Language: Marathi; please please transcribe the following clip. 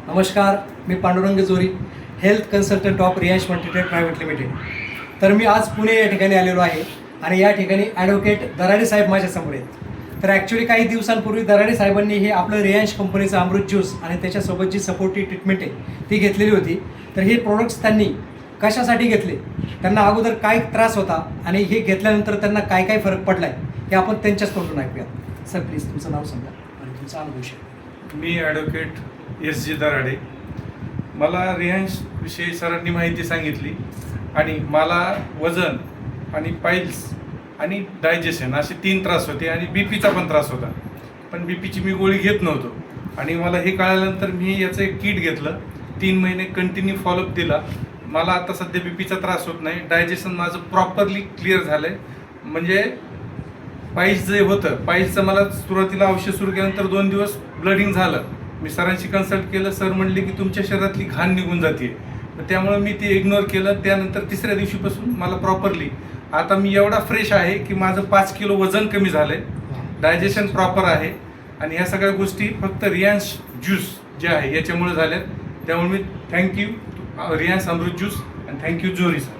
नमस्कार, मी पांडुरंग जोरी, health consultant of Riyansh multitrade private limited. तर मी आज पुणे या ठिकाणी आलेलो आहे आणि या ठिकाणी ॲडव्होकेट दराडे साहेब माझ्यासमोर आहेत. तर ॲक्च्युली काही दिवसांपूर्वी दराडे साहेबांनी हे आपलं रियांश कंपनीचं अमृत ज्यूस आणि त्याच्यासोबत जी सपोर्टिव्ह ट्रीटमेंट आहे ती घेतलेली होती. तर हे प्रोडक्ट्स त्यांनी कशासाठी घेतले, त्यांना अगोदर काय त्रास होता आणि हे घेतल्यानंतर त्यांना काय काय फरक पडला आहे हे आपण त्यांच्याच तोंडून ऐकूयात. सर प्लीज तुमचं नाव सांगा आणि तुमचा अनुभव शेअर. मी ॲडव्होकेट S.G. दराडे. मला रियांशविषयी सरांनी माहिती सांगितली आणि मला वजन आणि पाईल्स आणि डायजेशन असे 3 त्रास होते आणि बीपीचा पण त्रास होता. पण बीपीची मी गोळी घेत नव्हतो आणि मला हे कळाल्यानंतर मी याचं एक किट घेतलं. 3 महिने कंटिन्यू फॉलोअप दिला. मला आता सध्या बीपीचा त्रास होत नाही. डायजेशन माझं प्रॉपरली क्लिअर झालं आहे. म्हणजे पाईल्स जे होतं, पाईल्सचं मला सुरुवातीला औषध सुरू केल्यानंतर 2 दिवस ब्लडिंग झालं. मी सरांशी कन्सल्ट केलं. सर म्हणले की तुमच्या शरीरातली घाण निघून जाते. त्यामुळे मी ते इग्नोर केलं. त्यानंतर 3ऱ्या दिवशीपासून मला प्रॉपरली आता मी एवढा फ्रेश आहे की माझं 5 किलो वजन कमी झालं आहे. डायजेशन प्रॉपर आहे आणि ह्या सगळ्या गोष्टी फक्त रियांश ज्यूस जे आहे याच्यामुळे झाल्यात. त्यामुळे मी थँक्यू रियांश अमृत ज्यूस आणि थँक्यू जोरी सर.